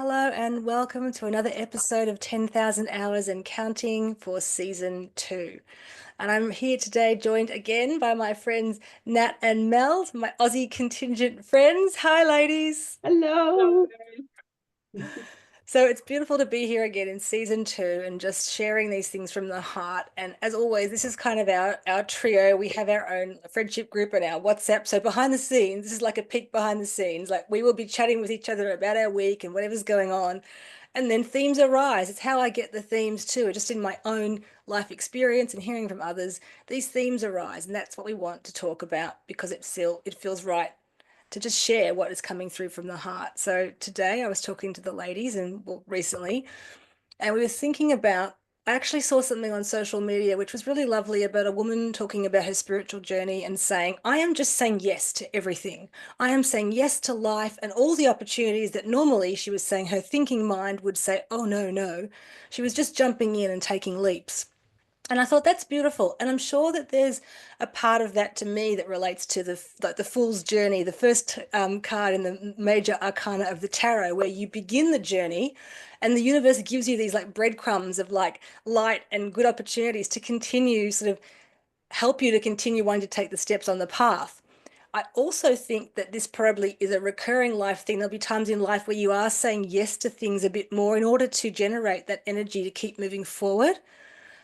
Hello and welcome to another episode of 10,000 Hours and Counting for Season 2. And I'm here today joined again by my friends Nat and Mel, my Aussie contingent friends. Hi, ladies. Hello. So it's beautiful to be here again in Season 2 and just sharing these things from the heart. And as always, this is kind of our trio. We have our own friendship group and our WhatsApp. So behind the scenes, this is like a peek behind the scenes. Like we will be chatting with each other about our week and whatever's going on. And then themes arise. It's how I get the themes too, just in my own life experience and hearing from others. These themes arise, and that's what we want to talk about because it feels right to just share what is coming through from the heart. So today I was talking to the ladies and well, recently, and we were thinking about. I actually saw something on social media which was really lovely about a woman talking about her spiritual journey and saying, I am just saying yes to everything. I am saying yes to life and all the opportunities that normally she was saying her thinking mind would say, oh, no, no. She was just jumping in and taking leaps. And I thought that's beautiful. And I'm sure that there's a part of that to me that relates to the Fool's Journey, the first card in the major arcana of the tarot, where you begin the journey and the universe gives you these like breadcrumbs of like light and good opportunities to continue, sort of help you to continue wanting to take the steps on the path. I also think that this probably is a recurring life thing. There'll be times in life where you are saying yes to things a bit more in order to generate that energy to keep moving forward.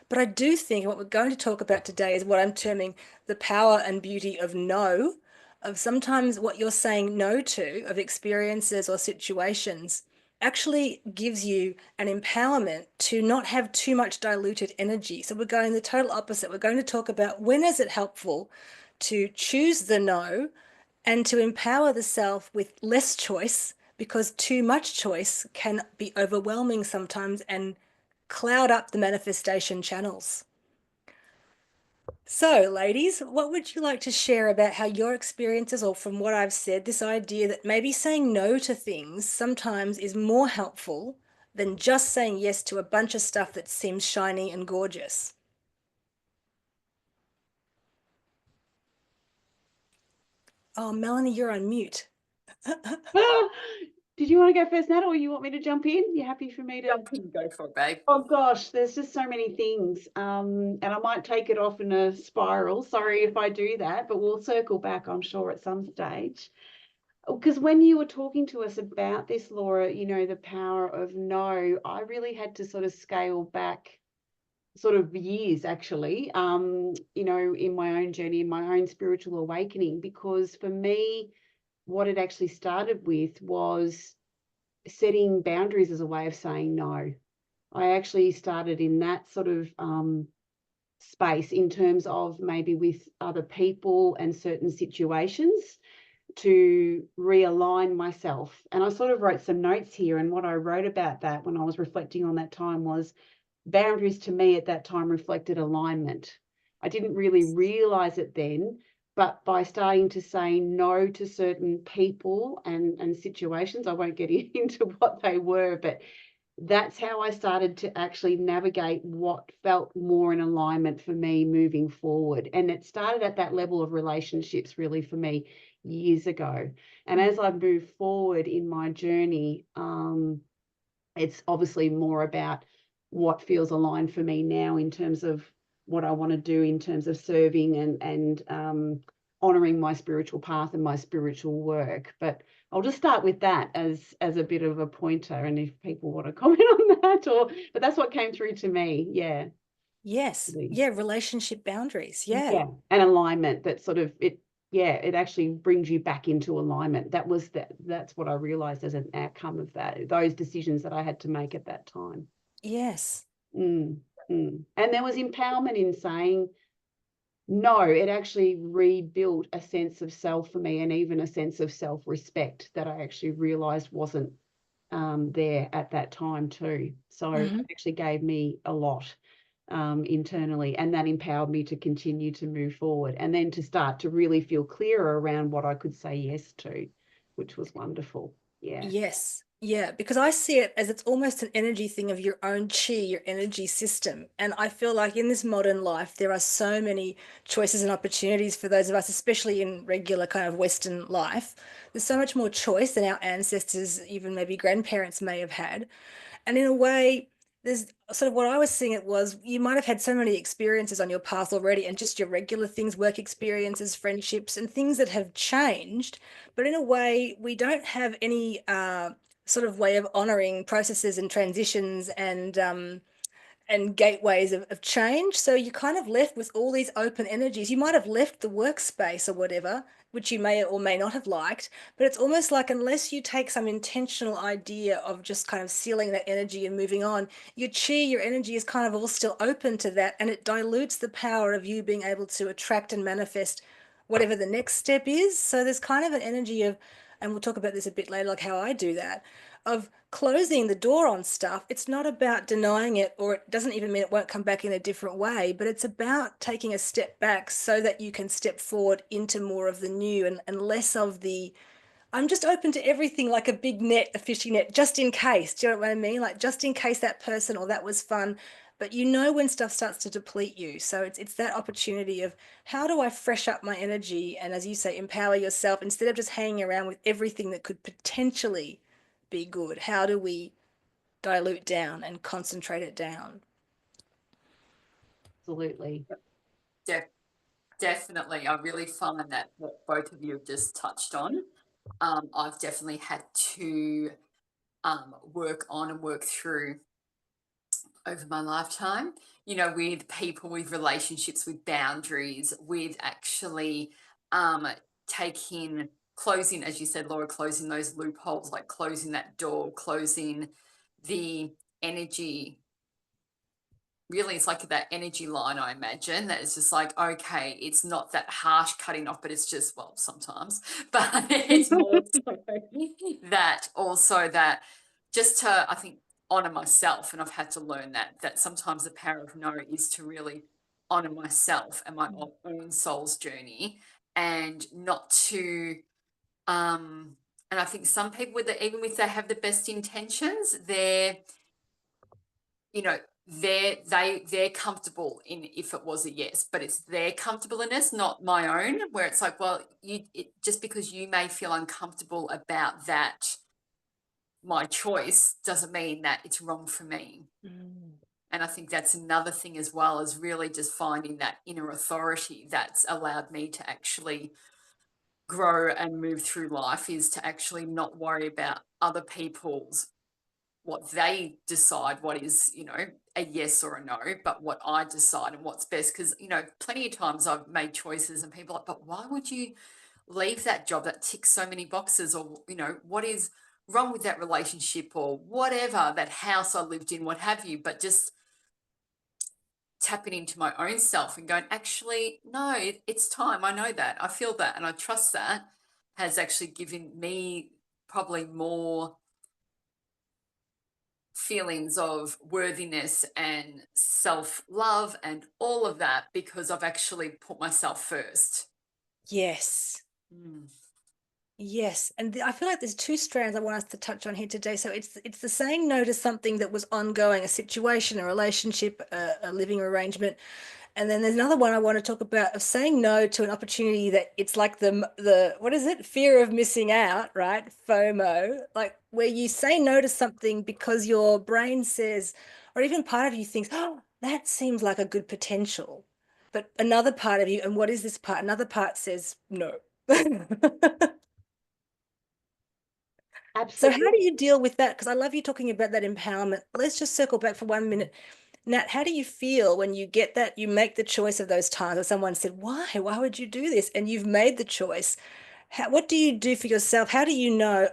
But I do think what we're going to talk about today is what I'm terming the power and beauty of no, of sometimes what you're saying no to, of experiences or situations, actually gives you an empowerment to not have too much diluted energy. So we're going the total opposite. We're going to talk about when is it helpful to choose the no and to empower the self with less choice because too much choice can be overwhelming sometimes and cloud up the manifestation channels. So, ladies, what would you like to share about how your experiences, or from what I've said, this idea that maybe saying no to things sometimes is more helpful than just saying yes to a bunch of stuff that seems shiny and gorgeous? Oh, Melanie, you're on mute. Ah, did you want to go first, Nat, or you want me to jump in? You happy for me to Go for it, babe. Oh gosh, there's just so many things. And I might take it off in a spiral. Sorry if I do that, but we'll circle back, I'm sure, at some stage. Because when you were talking to us about this, Laura, the power of no, I really had to sort of scale back sort of years actually, in my own journey, in my own spiritual awakening, because for me, what it actually started with was setting boundaries as a way of saying no. I actually started in that sort of space in terms of maybe with other people and certain situations to realign myself. And I sort of wrote some notes here. And what I wrote about that when I was reflecting on that time was boundaries to me at that time reflected alignment. I didn't really realize it then, but by starting to say no to certain people and situations, I won't get into what they were, but that's how I started to actually navigate what felt more in alignment for me moving forward. And it started at that level of relationships really for me years ago. And as I move forward in my journey, it's obviously more about what feels aligned for me now in terms of what I want to do in terms of serving and honoring my spiritual path and my spiritual work. But I'll just start with that as a bit of a pointer, and if people want to comment on that, but that's what came through to me. Yeah. Yes. Yeah, relationship boundaries. Yeah. Yeah, and alignment, that sort of it. Yeah, it actually brings you back into alignment. That's what I realized as an outcome of that, those decisions that I had to make at that time. Yes. Mm, And there was empowerment in saying no. It actually rebuilt a sense of self for me, and even a sense of self-respect that I actually realized wasn't there at that time too. So it Hmm. actually gave me a lot internally, and that empowered me to continue to move forward, and then to start to really feel clearer around what I could say yes to, which was wonderful. Yeah, Yes. Yeah, because I see it as it's almost an energy thing of your own chi, your energy system. And I feel like in this modern life, there are so many choices and opportunities for those of us, especially in regular kind of Western life. There's so much more choice than our ancestors, even maybe grandparents may have had. And in a way, there's sort of what I was seeing it was you might have had so many experiences on your path already, and just your regular things, work experiences, friendships, and things that have changed. But in a way, we don't have any sort of way of honoring processes and transitions and gateways of change. So you're kind of left with all these open energies. You might have left the workspace or whatever, which you may or may not have liked, but it's almost like unless you take some intentional idea of just kind of sealing that energy and moving on, your chi, your energy is kind of all still open to that, and it dilutes the power of you being able to attract and manifest whatever the next step is. So there's kind of an energy of, and we'll talk about this a bit later, like how I do that, of closing the door on stuff. It's not about denying it, or it doesn't even mean it won't come back in a different way, but it's about taking a step back so that you can step forward into more of the new, and less of the I'm just open to everything, like a big net, a fishing net, just in case. Do you know what I mean? Like just in case that person or that was fun. But you know when stuff starts to deplete you. So it's that opportunity of how do I fresh up my energy and, as you say, empower yourself instead of just hanging around with everything that could potentially be good. How do we dilute down and concentrate it down? absolutely. Def definitely. I really find that what both of you have just touched on, I've definitely had to work on and work through over my lifetime, with people, with relationships, with boundaries, with actually um, taking, closing, as you said, Laura, closing those loopholes, like closing that door, closing the energy. Really, it's like that energy line, I imagine, that it's just like, okay, it's not that harsh cutting off, but it's just, well, sometimes, but it's more so that also that just to, I think, honor myself. And I've had to learn that sometimes the power of no is to really honor myself and my own soul's journey, and not to, and I think some people, with it, even if they have the best intentions, you know they're comfortable in if it was a yes, but it's their comfortableness, not my own, where it's like, well, just because you may feel uncomfortable about that, my choice, doesn't mean that it's wrong for me. Mm. And I think that's another thing as well, is really just finding that inner authority that's allowed me to actually grow and move through life, is to actually not worry about other people's, what they decide, what is, a yes or a no, but what I decide and what's best. Because, plenty of times I've made choices and people are like, but why would you leave that job that ticks so many boxes? Or, what is wrong with that relationship, or whatever, that house I lived in, what have you. But just tapping into my own self and going, actually, no, it's time. I know that. I feel that. And I trust that, has actually given me probably more feelings of worthiness and self-love and all of that, because I've actually put myself first. Yes. Mm. Yes, and I feel like there's two strands I want us to touch on here today. So it's the saying no to something that was ongoing, a situation, a relationship, a living arrangement, and then there's another one I want to talk about of saying no to an opportunity that it's like the what is it? Fear of missing out, right? FOMO, like where you say no to something because your brain says, or even part of you thinks, oh, that seems like a good potential, but another part of you, and what is this part? Another part says no. So how Absolutely. do you deal with that? Because I love you talking about that empowerment. Let's just circle back for 1 minute. Nat, how do you feel when you get that, you make the choice of those times where someone said, why? Why would you do this? And you've made the choice. What do you do for yourself? How do you know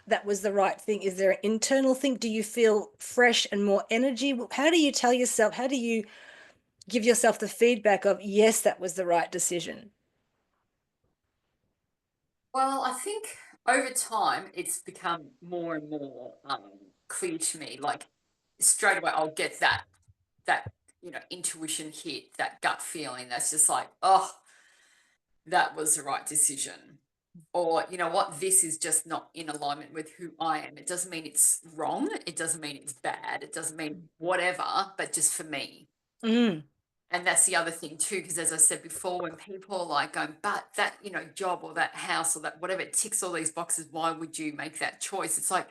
that was the right thing? Is there an internal thing? Do you feel fresh and more energy? How do you tell yourself? How do you give yourself the feedback of, yes, that was the right decision? Well, I think over time it's become more and more clear to me. Like, straight away I'll get that intuition hit, that gut feeling that's just like, oh, that was the right decision. or you know what, this is just not in alignment with who I am. It doesn't mean it's wrong, it doesn't mean it's bad, it doesn't mean whatever, but just for me. Mm. And that's the other thing too, because as I said before, when people are like going, but that, you know, job or that house or that whatever, it ticks all these boxes, why would you make that choice? It's like,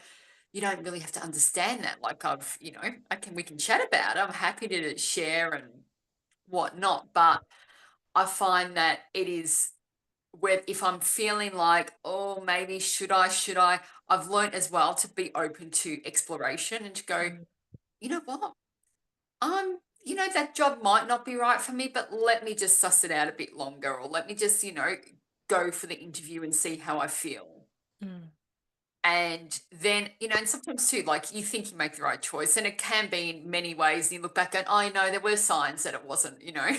you don't really have to understand that. Like I've, you know, we can chat about it. I'm happy to share and whatnot, but I find that it is where if I'm feeling like, oh, maybe should I, I've learned as well to be open to exploration and to go, you know what, you know, that job might not be right for me, but let me just suss it out a bit longer, or let me just, you know, go for the interview and see how I feel. Mm. And then, you know, and sometimes too, like you think you make the right choice, and it can be in many ways. And you look back and, oh, no, there were signs that it wasn't, you know,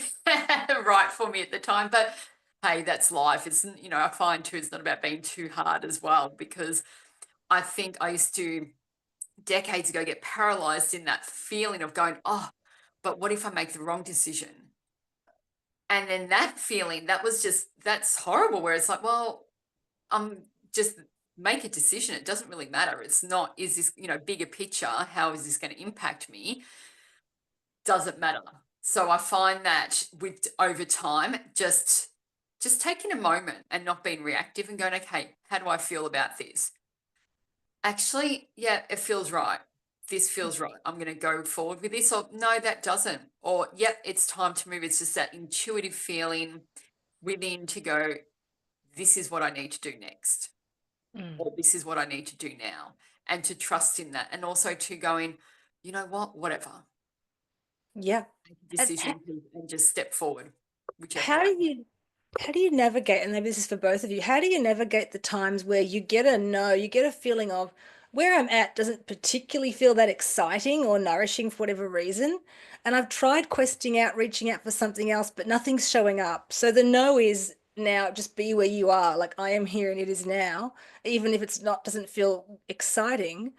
right for me at the time. But hey, that's life. It's, you know, I find too, it's not about being too hard as well, because I think I used to decades ago get paralyzed in that feeling of going, oh, but what if I make the wrong decision? And then that feeling, that's horrible, where it's like, well, just make a decision. It doesn't really matter. It's not, is this, you know, bigger picture, how is this going to impact me? Doesn't matter. So I find that with over time, just taking a moment and not being reactive and going, okay, how do I feel about this? Actually, yeah, it feels right. This feels right. I'm going to go forward with this. Or no, that doesn't. Or, yep, it's time to move. It's just that intuitive feeling within to go, this is what I need to do next, Mm. or this is what I need to do now, and to trust in that. And also to going, you know what, whatever, Yeah. make a And decision and just step forward, whichever how way. do you how do you navigate, and maybe this is for both of you, how do you navigate the times where you get a no, you get a feeling of where I'm at doesn't particularly feel that exciting or nourishing for whatever reason, and I've tried questing out, reaching out for something else, but nothing's showing up. So the no is now just be where you are, like I am here and it is now, even if it's not, doesn't feel exciting.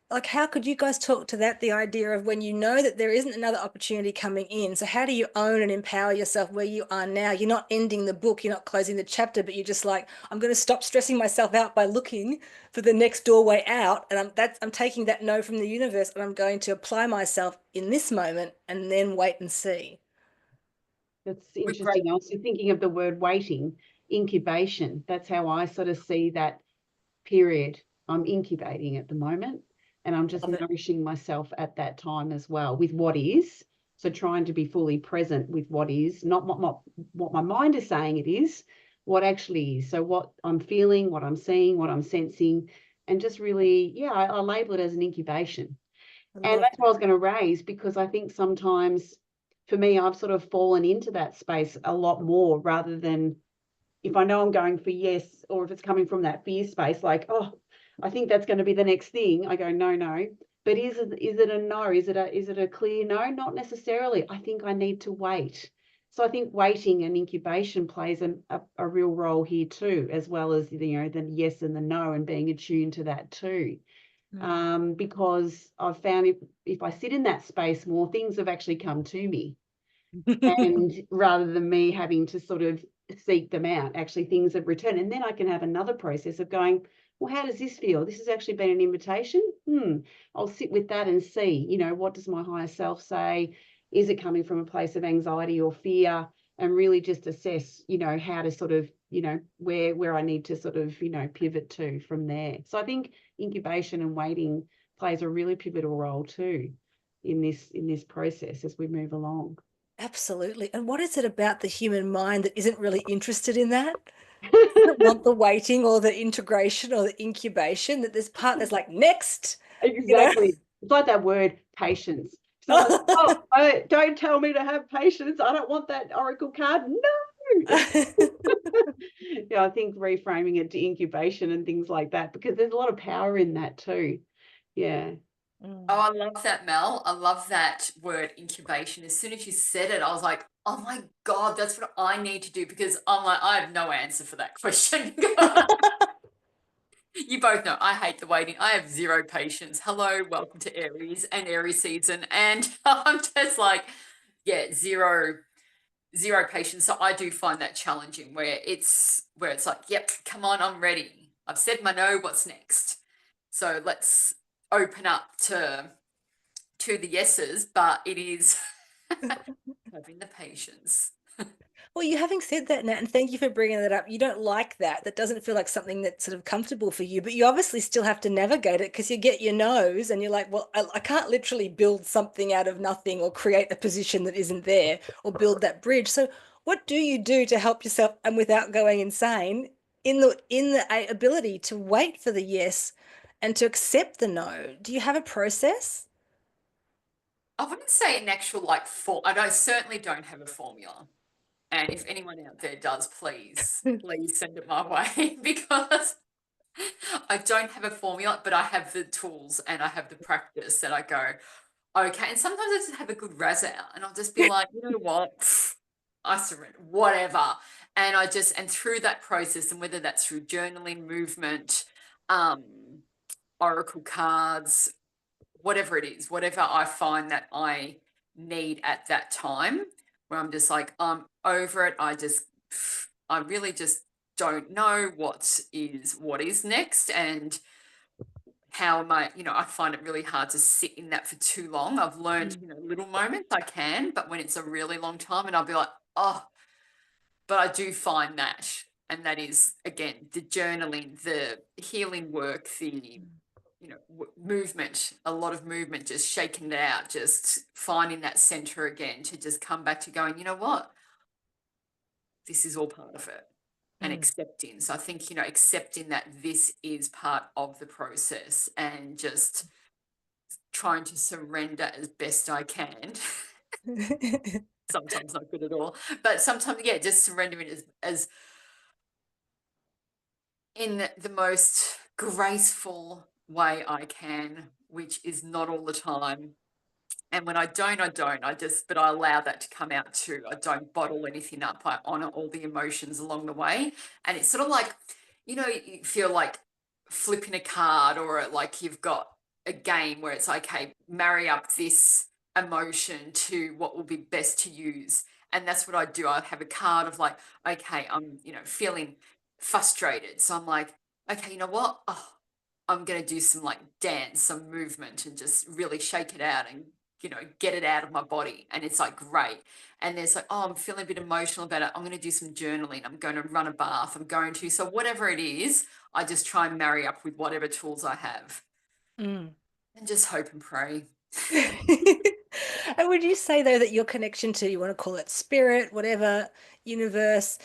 Like how could you guys talk to that, the idea of when you know that there isn't another opportunity coming in, so how do you own and empower yourself where you are now? You're not ending the book, you're not closing the chapter, but you're just like, I'm going to stop stressing myself out by looking for the next doorway out, and I'm taking that no from the universe and I'm going to apply myself in this moment and then wait and see. That's We're great. interesting. I was thinking of the word waiting, incubation. That's how I sort of see that period. I'm incubating at the moment, and I'm just Love it. nourishing myself at that time as well with what is. So trying to be fully present with what is, not what my mind is saying it is, what actually is. So what I'm feeling, what I'm seeing, what I'm sensing, and just really, yeah, I label it as an incubation. I And love that's what I was going to raise, because I think sometimes for me, I've sort of fallen into that space a lot more, rather than if I know I'm going for yes, or if it's coming from that fear space, like, oh, I think that's going to be the next thing. I go, no, no. But is it a no? Is it a clear no? Not necessarily. I think I need to wait. So I think waiting and incubation plays a real role here too, as well as, you know, the yes and the no, and being attuned to that too. Mm. Because I've found if I sit in that space more, things have actually come to me, and rather than me having to sort of seek them out, actually things have returned. And then I can have another process of going, well, how does this feel? This has actually been an invitation. I'll sit with that and see, you know, what does my higher self say? Is it coming from a place of anxiety or fear? And really just assess, you know, how to sort of, you know, where I need to sort of, you know, pivot to from there. So I think incubation and waiting plays a really pivotal role too in this process as we move along. Absolutely. And what is it about the human mind that isn't really interested in that? Doesn't want the waiting or the integration or the incubation, that this part that's like, next, you know? Exactly. It's like that word patience. Someone's like, oh, don't tell me to have patience. I don't want that oracle card. No. Yeah, I think reframing it to incubation and things like that, because there's a lot of power in that too. Yeah. Oh, Mm. I love that, Mel. I love that word incubation. As soon as you said it, I was like, oh my God, that's what I need to do, because I'm like, I have no answer for that question. You both know I hate the waiting. I have zero patience. Hello, welcome to Aries and Aries season. And I'm just like, yeah, zero. zero patience. So I do find that challenging where it's like, yep, come on, I'm ready. I've said my no, what's next? So let's open up to the yeses, but it is having the patience. Well, you having said that, Nat, and thank you for bringing that up. You don't like that. That doesn't feel like something that's sort of comfortable for you, but you obviously still have to navigate it because you get your nose and you're like, well, I can't literally build something out of nothing or create a position that isn't there or build that bridge. So, what do you do to help yourself and without going insane in the ability to wait for the yes and to accept the no? Do you have a process? I wouldn't say an actual like I certainly don't have a formula. And if anyone out there does, please send it my way because I don't have a formula, but I have the tools and I have the practice that I go, okay. And sometimes I just have a good razz out and I'll just be like, you know what? I surrender, whatever. And and through that process, and whether that's through journaling, movement, um, oracle cards, whatever it is, whatever I find that I need at that time, where I'm just like, I'm over it. I really just don't know what is next. And how am I, I find it really hard to sit in that for too long. I've learned, little moments I can, but when it's a really long time and I'll be like, oh, but I do find that. And that is, again, the journaling, the healing work, the movement, a lot of movement, just shaking it out, just finding that center again to just come back to going, you know what, this is all part of it, and Mm. accepting. So I think, accepting that this is part of the process and just trying to surrender as best I can. Sometimes not good at all, but sometimes, yeah, just surrendering as in the most graceful way I can, which is not all the time. And when I don't, I don't. But I allow that to come out too. I don't bottle anything up. I honor all the emotions along the way. And it's sort of like, you feel like flipping a card, or like you've got a game where it's like, okay, marry up this emotion to what will be best to use. And that's what I do. I have a card of like, okay, I'm, feeling frustrated. So I'm like, okay, you know what? Oh, I'm going to do some like dance, some movement, and just really shake it out and, get it out of my body. And it's like, great. And there's like, oh, I'm feeling a bit emotional about it. I'm going to do some journaling. I'm going to run a bath. So whatever it is, I just try and marry up with whatever tools I have Mm. and just hope and pray. And would you say though that your connection to, you want to call it spirit, whatever, universe,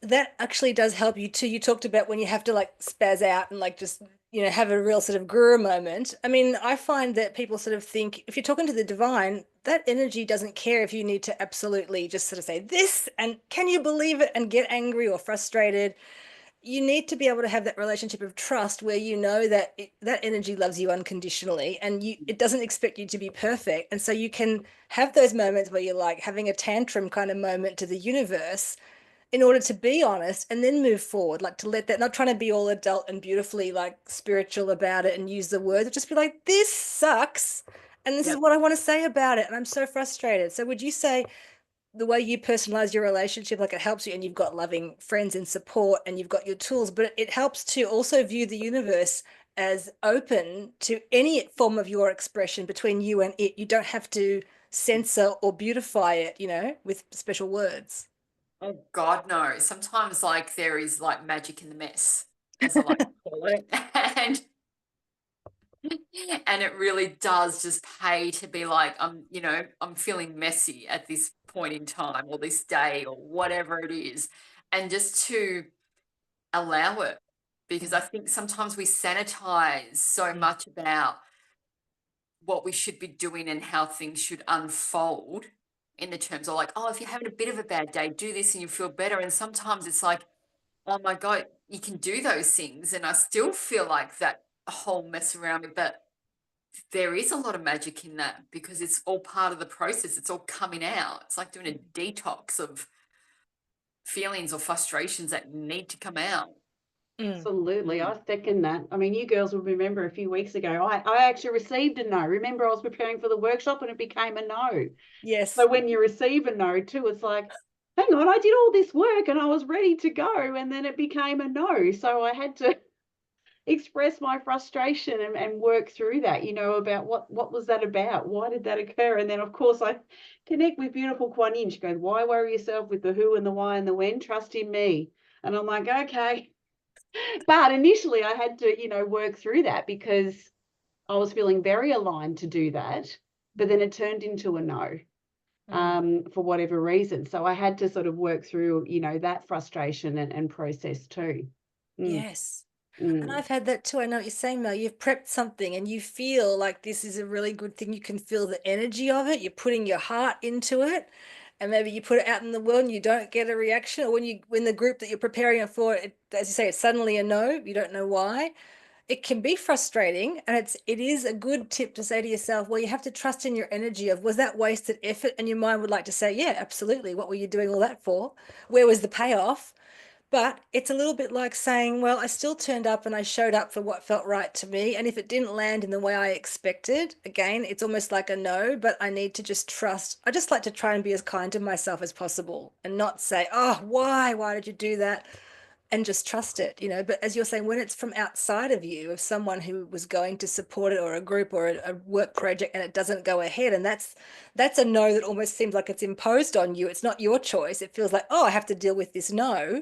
that actually does help you too? You talked about when you have to like spaz out and like just, have a real sort of guru moment. I mean, I find that people sort of think if you're talking to the divine, that energy doesn't care if you need to absolutely just sort of say this and can you believe it and get angry or frustrated. You need to be able to have that relationship of trust where you know that that energy loves you unconditionally and it doesn't expect you to be perfect. And so you can have those moments where you're like having a tantrum kind of moment to the universe in order to be honest and then move forward, like to let that, not trying to be all adult and beautifully like spiritual about it and use the words, just be like, this sucks. And this is Yep. what I want to say about it. And I'm so frustrated. So would you say the way you personalize your relationship, like it helps you and you've got loving friends and support and you've got your tools, but it helps to also view the universe as open to any form of your expression between you and it. You don't have to censor or beautify it, with special words. Oh God, no. Sometimes like there is like magic in the mess, as I like to call it. And it really does just pay to be like, I'm feeling messy at this point in time or this day or whatever it is. And just to allow it. Because I think sometimes we sanitize so Mm. much about what we should be doing and how things should unfold in the terms of like, oh, if you're having a bit of a bad day, do this and you feel better. And sometimes it's like, oh my God, you can do those things. And I still feel like that whole mess around me. But there is a lot of magic in that because it's all part of the process. It's all coming out. It's like doing a detox of feelings or frustrations that need to come out. Mm. Absolutely, I second that. I mean, you girls will remember a few weeks ago, I actually received a no. Remember, I was preparing for the workshop and it became a no. Yes. So when you receive a no too, it's like, hang on, I did all this work and I was ready to go, and then it became a no. So I had to express my frustration and work through that, about what was that about? Why did that occur? And then, of course, I connect with beautiful Kuan Yin. She goes, why worry yourself with the who and the why and the when? Trust in me. And I'm like, okay. But initially I had to, work through that because I was feeling very aligned to do that. But then it turned into a no. For whatever reason. So I had to sort of work through, that frustration and process too. Yes. And Mm. I've had that too. I know what you're saying, Mel. You've prepped something and you feel like this is a really good thing. You can feel the energy of it. You're putting your heart into it. And maybe you put it out in the world and you don't get a reaction. Or when the group that you're preparing it for, as you say, it's suddenly a no. You don't know why. It can be frustrating. And it is a good tip to say to yourself, well, you have to trust in your energy of, was that wasted effort? And your mind would like to say, yeah, absolutely. What were you doing all that for? Where was the payoff? But it's a little bit like saying, well, I still turned up and I showed up for what felt right to me. And if it didn't land in the way I expected, again, it's almost like a no, but I need to just trust. I just like to try and be as kind to myself as possible and not say, oh, why? Why did you do that? And just trust it. But as you're saying, when it's from outside of you, of someone who was going to support it or a group or a work project and it doesn't go ahead, and that's a no that almost seems like it's imposed on you. It's not your choice. It feels like, oh, I have to deal with this no,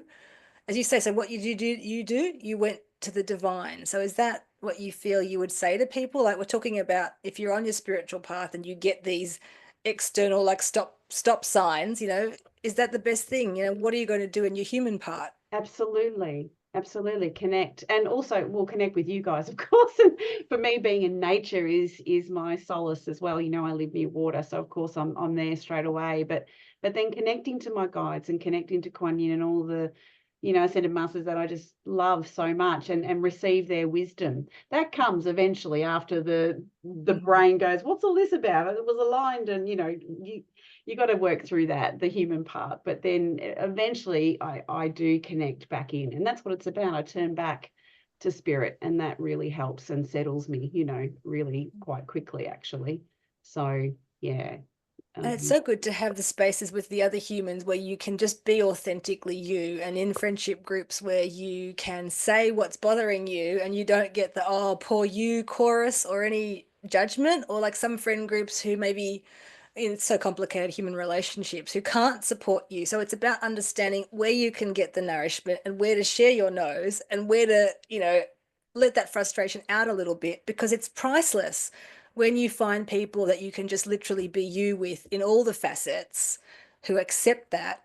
as you say. So what you went to the divine. So is that what you feel you would say to people? Like, we're talking about if you're on your spiritual path and you get these external, like, stop signs, is that the best thing? What are you going to do in your human part? Absolutely. Absolutely connect. And also we'll connect with you guys, of course. And for me, being in nature is my solace as well. I live near water, so of course I'm there straight away. But then connecting to my guides and connecting to Kuan Yin and all the, ascended masters that I just love so much, and receive their wisdom. That comes eventually after the brain goes, what's all this about? It was aligned, and you got to work through that, the human part. But then eventually I do connect back in. And that's what it's about. I turn back to spirit, and that really helps and settles me, really quite quickly, actually. So, yeah. And it's so good to have the spaces with the other humans where you can just be authentically you, and in friendship groups where you can say what's bothering you and you don't get the, oh, poor you chorus or any judgment, or like some friend groups who maybe, it's so complicated, human relationships, who can't support you. So it's about understanding where you can get the nourishment and where to share your nose and where to, let that frustration out a little bit, because it's priceless when you find people that you can just literally be you with in all the facets, who accept that.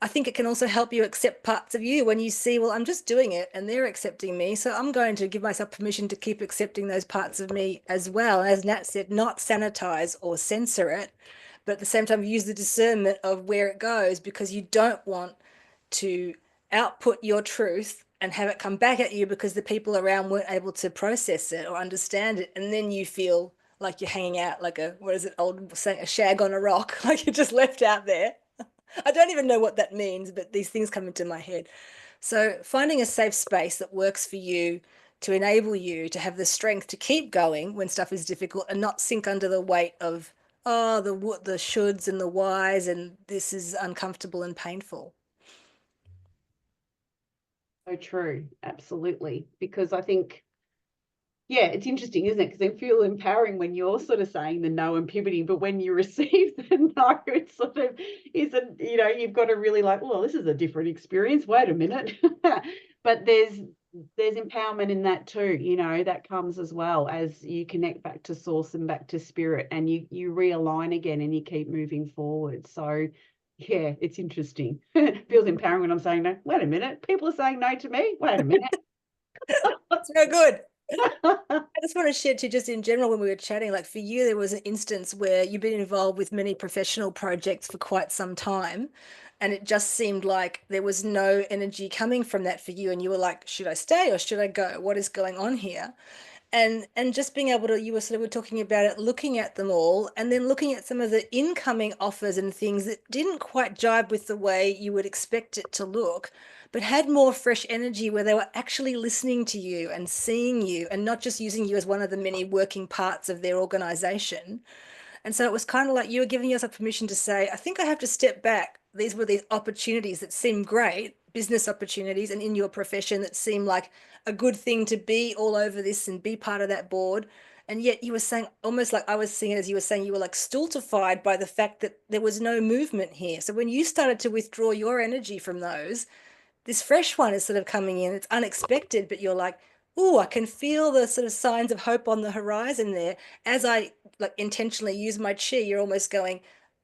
I think it can also help you accept parts of you when you see, well, I'm just doing it and they're accepting me. So I'm going to give myself permission to keep accepting those parts of me as well. As Nat said, not sanitize or censor it, but at the same time, use the discernment of where it goes, because you don't want to output your truth and have it come back at you because the people around weren't able to process it or understand it. And then you feel like you're hanging out like a, what is it, old saying, a shag on a rock, like you're just left out there. I don't even know what that means, but these things come into my head. So finding a safe space that works for you to enable you to have the strength to keep going when stuff is difficult and not sink under the weight of, oh, the shoulds and the whys, and this is uncomfortable and painful. So true. Absolutely. Because I think, yeah, it's interesting, isn't it? Because they feel empowering when you're sort of saying the no and pivoting, but when you receive the no, it sort of isn't, you've got to really like, well, this is a different experience. Wait a minute. But there's empowerment in that too, that comes as well as you connect back to source and back to spirit, and you realign again and you keep moving forward. So yeah, it's interesting. It feels empowering when I'm saying no. Wait a minute. People are saying no to me. Wait a minute. That's no good. I just want to share too, just in general, when we were chatting, like for you, there was an instance where you've been involved with many professional projects for quite some time, and it just seemed like there was no energy coming from that for you. And you were like, should I stay or should I go? What is going on here? And just being able to, you were sort of were talking about it, looking at them all, and then looking at some of the incoming offers and things that didn't quite jibe with the way you would expect it to look, but had more fresh energy, where they were actually listening to you and seeing you and not just using you as one of the many working parts of their organization. And so it was kind of like you were giving yourself permission to say, I think I have to step back these were these opportunities that seem great, business opportunities, and in your profession that seem like a good thing to be all over this and be part of that board. And yet you were saying, almost like I was seeing it as you were saying, you were like stultified by the fact that there was no movement here. So when you started to withdraw your energy from those, this fresh one is sort of coming in. It's unexpected, but you're like, oh, I can feel the sort of signs of hope on the horizon there. As I like intentionally use my chi, you're almost going,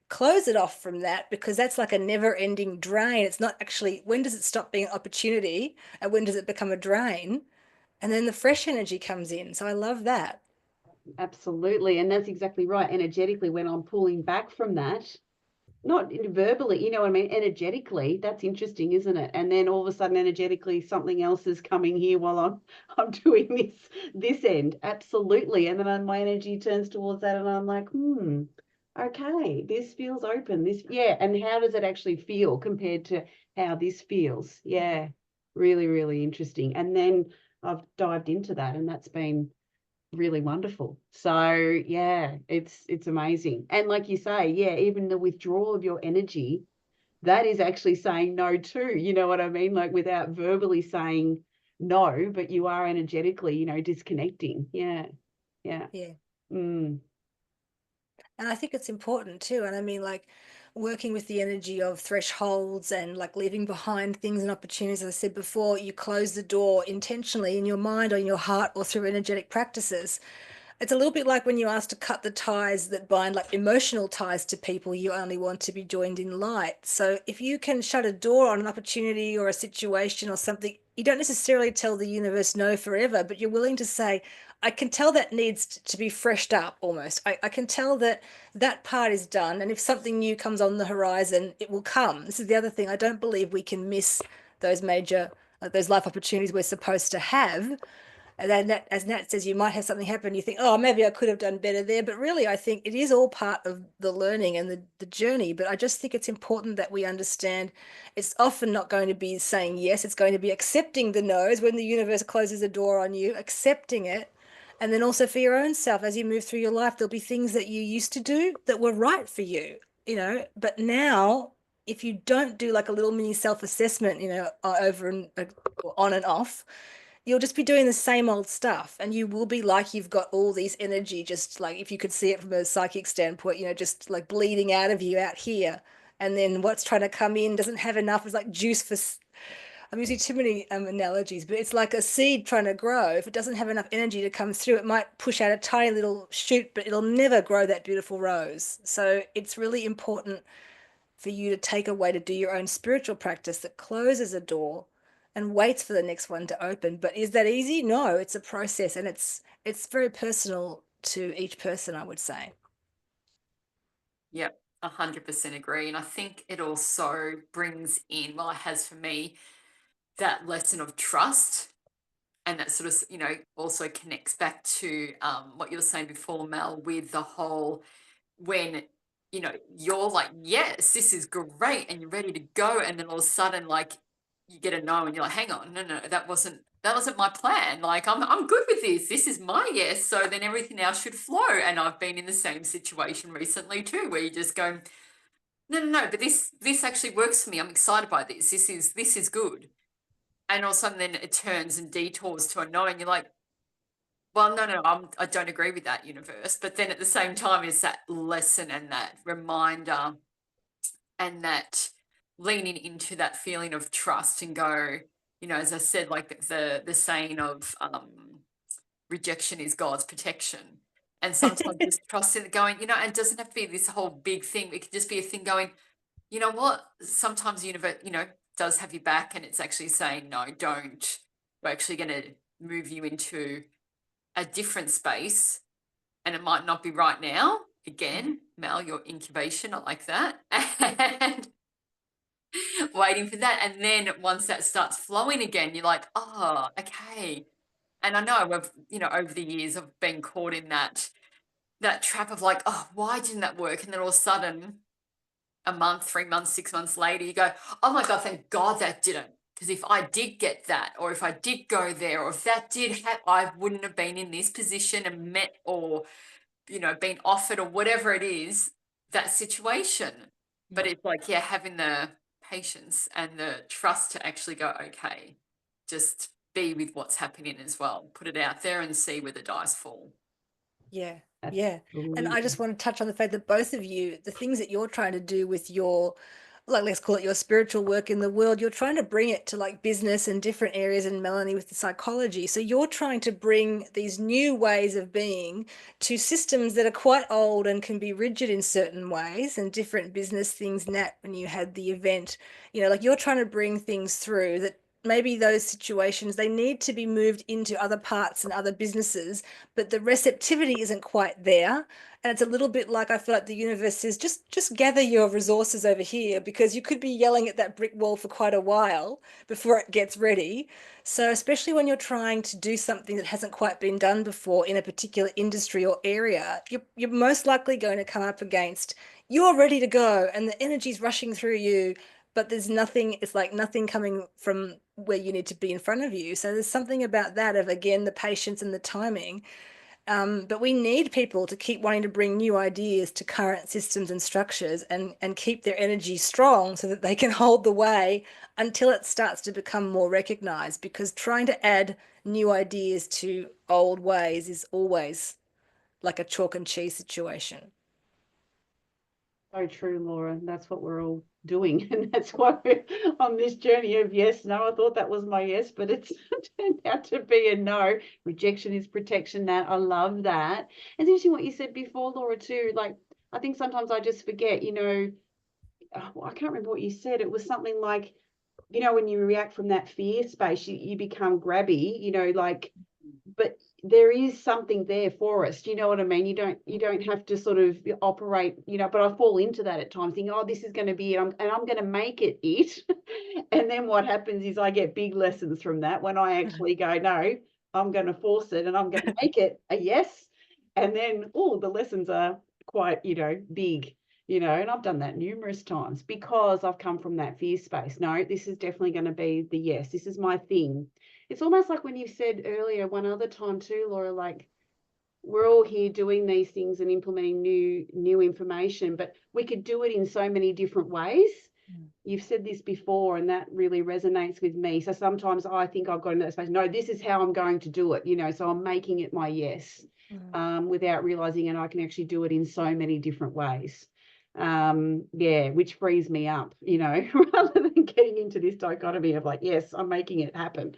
close it off from that, because that's like a never ending drain. It's not actually, when does it stop being an opportunity and when does it become a drain? And then the fresh energy comes in. So I love that. Absolutely. And that's exactly right. Energetically, when I'm pulling back from that, not verbally, you know what I mean? Energetically, that's interesting, isn't it? And then all of a sudden, energetically, something else is coming here while I'm doing this end. Absolutely. And then my energy turns towards that, and I'm like, okay, this feels open. This, yeah. And how does it actually feel compared to how this feels? Yeah, really, really interesting. And then I've dived into that, and that's been really wonderful. So yeah, it's amazing. And like you say, yeah, even the withdrawal of your energy, that is actually saying no too. You know what I mean? Like without verbally saying no, but you are energetically, disconnecting. Yeah. Yeah. Yeah. Mm. And I think it's important too. And I mean, like working with the energy of thresholds and like leaving behind things and opportunities. As I said before, you close the door intentionally in your mind or in your heart or through energetic practices. It's a little bit like when you ask to cut the ties that bind, like emotional ties to people, you only want to be joined in light. So if you can shut a door on an opportunity or a situation or something, you don't necessarily tell the universe no forever, but you're willing to say, I can tell that needs to be freshed up almost. I can tell that that part is done. And if something new comes on the horizon, it will come. This is the other thing. I don't believe we can miss those major, those life opportunities we're supposed to have. And then that, as Nat says, you might have something happen. You think, oh, maybe I could have done better there. But really, I think it is all part of the learning and the journey. But I just think it's important that we understand it's often not going to be saying yes. It's going to be accepting the no's when the universe closes a door on you, accepting it. And then also for your own self, as you move through your life, there'll be things that you used to do that were right for you, But now, if you don't do like a little mini self-assessment, over and on and off, you'll just be doing the same old stuff, and you will be like you've got all these energy, just like if you could see it from a psychic standpoint, just like bleeding out of you out here, and then what's trying to come in doesn't have enough. It's like juice for, I'm using too many analogies, but it's like a seed trying to grow. If it doesn't have enough energy to come through, it might push out a tiny little shoot, but it'll never grow that beautiful rose. So it's really important for you to take a way to do your own spiritual practice that closes a door and waits for the next one to open. But is that easy? No, it's a process, and it's very personal to each person, I would say. Yep, 100% agree. And I think it also brings in, well, it has for me, that lesson of trust. And that sort of, also connects back to what you were saying before, Mel, with the whole when, you're like, yes, this is great, and you're ready to go. And then all of a sudden, like, you get a no, and you're like, hang on, no, that wasn't my plan. Like, I'm good with this. This is my yes. So then everything else should flow. And I've been in the same situation recently too, where you just go, no, but this actually works for me. I'm excited by this. This is good. And all of a sudden then it turns and detours to a no, and you're like, well, no, I don't agree with that, universe. But then at the same time, is that lesson and that reminder and that leaning into that feeling of trust and go, as I said, like the saying of rejection is God's protection. And sometimes just trusting it going, and it doesn't have to be this whole big thing. It could just be a thing going, you know what? Sometimes the universe, does have your back, and it's actually saying, no, don't. We're actually going to move you into a different space, and it might not be right now. Again, Mel, your incubation, I like that. And waiting for that. And then once that starts flowing again, you're like, oh, okay. And I know over the years I've been caught in that trap of like, oh, why didn't that work? And then all of a sudden, a month, 3 months, 6 months later, you go, oh my God, thank God that didn't. Because if I did get that, or if I did go there, or if that did happen, I wouldn't have been in this position and met or, been offered or whatever it is, that situation. But it's like, yeah, having the patience and the trust to actually go, okay, just be with what's happening as well. Put it out there and see where the dice fall. Yeah, yeah. And I Absolutely. just want to touch on the fact that both of you, the things that you're trying to do with your, like, let's call it your spiritual work in the world, you're trying to bring it to like business and different areas, and Melanie with the psychology. So you're trying to bring these new ways of being to systems that are quite old and can be rigid in certain ways, and different business things. Nat, when you had the event, like you're trying to bring things through that maybe those situations they need to be moved into other parts and other businesses, but the receptivity isn't quite there. And it's a little bit like I feel like the universe says, just gather your resources over here, because you could be yelling at that brick wall for quite a while before it gets ready. So especially when you're trying to do something that hasn't quite been done before in a particular industry or area, you're most likely going to come up against, you're ready to go and the energy's rushing through you, but there's nothing, it's like nothing coming from where you need to be in front of you. So there's something about that of, again, the patience and the timing. But we need people to keep wanting to bring new ideas to current systems and structures, and keep their energy strong so that they can hold the way until it starts to become more recognized. Because trying to add new ideas to old ways is always like a chalk and cheese situation. So true, Laura. That's what we're all doing. And that's why we're on this journey of yes, no. I thought that was my yes, but it's turned out to be a no. Rejection is protection. That I love that. It's interesting what you said before, Laura, too. Like, I think sometimes I just forget, I can't remember what you said. It was something like, when you react from that fear space, you become grabby, like, but there is something there for us. Do you know what I mean? You don't have to sort of operate, but I fall into that at times, thinking, oh, this is going to be it, and I'm going to make it it. And then what happens is I get big lessons from that when I actually go, no, I'm going to force it and I'm going to make it a yes. And then, oh, the lessons are quite, big, and I've done that numerous times because I've come from that fear space. No, this is definitely going to be the yes. This is my thing. It's almost like when you said earlier, one other time too, Laura, like we're all here doing these things and implementing new information, but we could do it in so many different ways. You've said this before, and that really resonates with me. So sometimes I think I've got in that space. No, this is how I'm going to do it. So I'm making it my yes, Mm. without realizing, and I can actually do it in so many different ways. Yeah, which frees me up, rather than getting into this dichotomy of like, yes, I'm making it happen.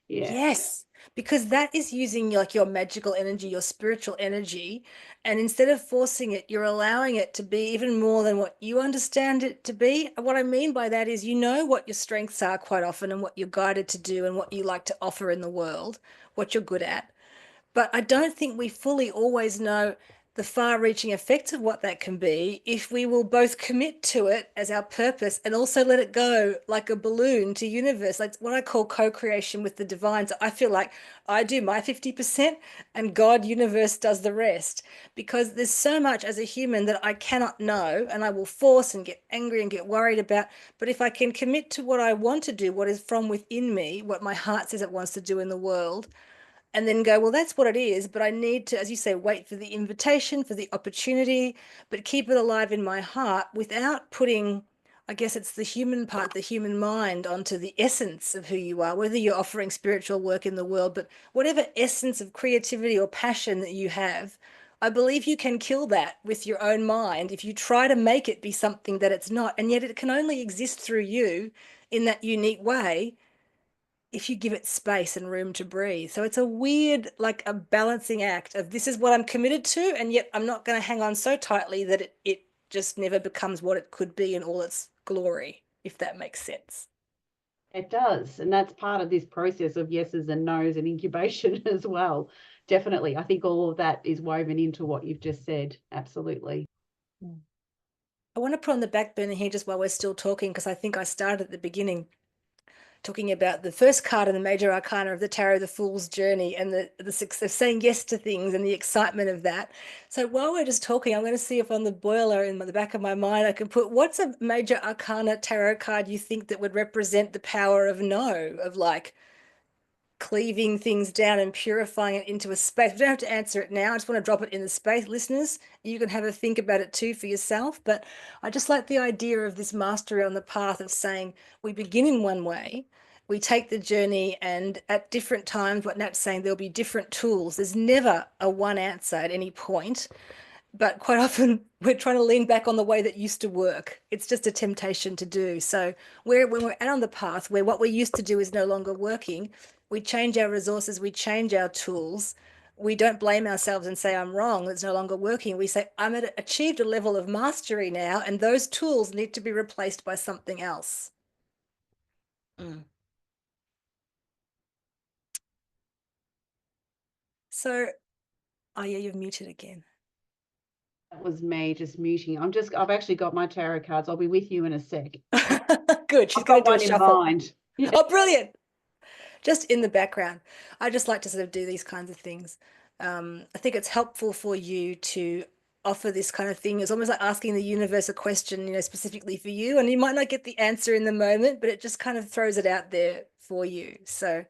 Yeah. Yes, because that is using like your magical energy, your spiritual energy, and instead of forcing it, you're allowing it to be even more than what you understand it to be. And what I mean by that is, you know what your strengths are quite often, and what you're guided to do, and what you like to offer in the world, what you're good at. But I don't think we fully always know the far-reaching effects of what that can be if we will both commit to it as our purpose and also let it go like a balloon to universe. Like what I call co-creation with the divine. So I feel like I do my 50% and God, universe does the rest, because there's so much as a human that I cannot know and I will force and get angry and get worried about. But if I can commit to what I want to do, what is from within me, what my heart says it wants to do in the world, and then go, well, that's what it is. But I need to, as you say, wait for the invitation, for the opportunity, but keep it alive in my heart without putting, I guess it's the human part, the human mind onto the essence of who you are, whether you're offering spiritual work in the world, but whatever essence of creativity or passion that you have. I believe you can kill that with your own mind if you try to make it be something that it's not. And yet it can only exist through you in that unique way if you give it space and room to breathe. So it's a weird, like a balancing act of, this is what I'm committed to, and yet I'm not going to hang on so tightly that it just never becomes what it could be in all its glory, if that makes sense. It does. And that's part of this process of yeses and nos and incubation as well. Definitely. I think all of that is woven into what you've just said. Absolutely. Mm. I want to put on the back burner here just while we're still talking, because I think I started at the beginning talking about the first card in the major arcana of the tarot, the fool's journey, and the success of saying yes to things and the excitement of that. So while we're just talking, I'm going to see if on the boiler in the back of my mind I can put, what's a major arcana tarot card you think that would represent the power of no, of like cleaving things down and purifying it into a space. We don't have to answer it now. I just want to drop it in the space. Listeners, you can have a think about it too for yourself. But I just like the idea of this mastery on the path of saying we begin in one way, we take the journey, and at different times, what Nat's saying, there'll be different tools. There's never a one answer at any point, but quite often we're trying to lean back on the way that used to work. It's just a temptation to do. So when we're out on the path where what we used to do is no longer working, we change our resources, we change our tools. We don't blame ourselves and say, I'm wrong, it's no longer working. We say, achieved a level of mastery now, and those tools need to be replaced by something else. Mm. So, oh yeah, you've muted again. That was me just muting. I've actually got my tarot cards. I'll be with you in a sec. Good. She's I've going got to do a one in shuffle. mind. Yeah. Oh, brilliant. Just in the background. I just like to sort of do these kinds of things. I think it's helpful for you to offer this kind of thing. It's almost like asking the universe a question, specifically for you, and you might not get the answer in the moment, but it just kind of throws it out there for you. So,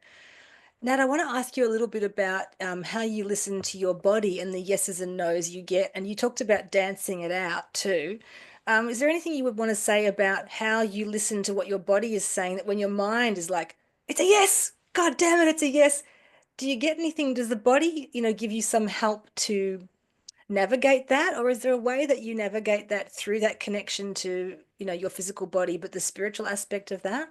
Nat, I want to ask you a little bit about how you listen to your body and the yeses and nos you get. And you talked about dancing it out too. Is there anything you would want to say about how you listen to what your body is saying, that when your mind is like, it's a yes, God damn it, it's a yes. Do you get anything? Does the body, give you some help to navigate that? Or is there a way that you navigate that through that connection to, your physical body, but the spiritual aspect of that?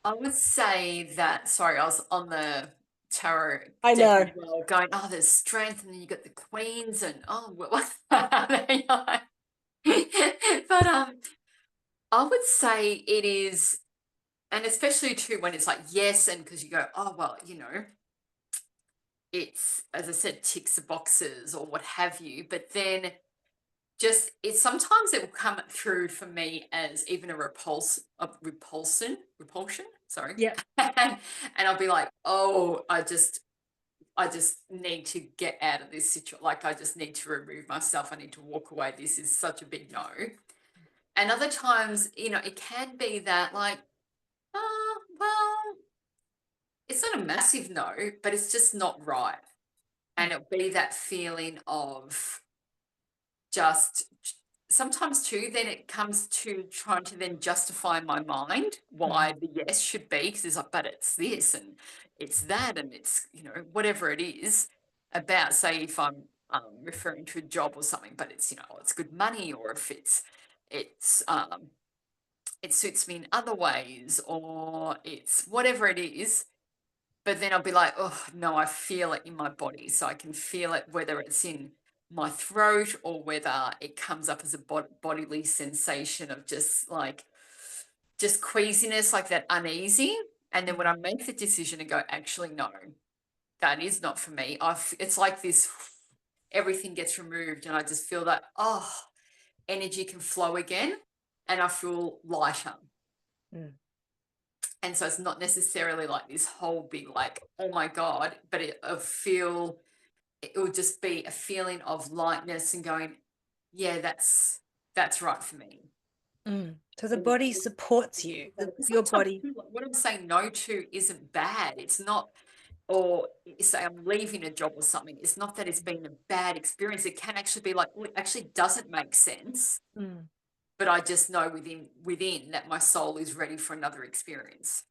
I would say that, sorry, I was on the tarot I deck as know. well, going, oh, there's strength, and then you got the queens, and oh, what? But I would say it is, and especially too when it's like yes, and because you go, oh well, it's, as I said, ticks the boxes or what have you, but then just sometimes it will come through for me as even a repulsion, sorry. Yeah. And I'll be like, oh, I just need to get out of this situation. Like, I just need to remove myself. I need to walk away. This is such a big no. And other times, it can be that, like, oh, well, it's not a massive no, but it's just not right. And it'll be that feeling of just sometimes too, then it comes to trying to then justify in my mind why the yes should be, because it's like, but it's this and it's that, and it's, whatever it is about, say, if I'm referring to a job or something, but it's, it's good money, or if it's it suits me in other ways, or it's whatever it is. But then I'll be like, oh no, I feel it in my body. So I can feel it, whether it's in my throat or whether it comes up as a bodily sensation of just queasiness, like that uneasy. And then when I make the decision and go, actually, no, that is not for me. It's like this, everything gets removed, and I just feel that, oh, energy can flow again, and I feel lighter. Mm. And so it's not necessarily like this whole big, like, oh my God, but it will just be a feeling of lightness and going, yeah, that's right for me. Mm. So the body supports you. Your body. What I'm saying no to isn't bad. It's not, or say I'm leaving a job or something. It's not that it's been a bad experience. It can actually be like, well, it actually doesn't make sense. Mm. But I just know within that my soul is ready for another experience.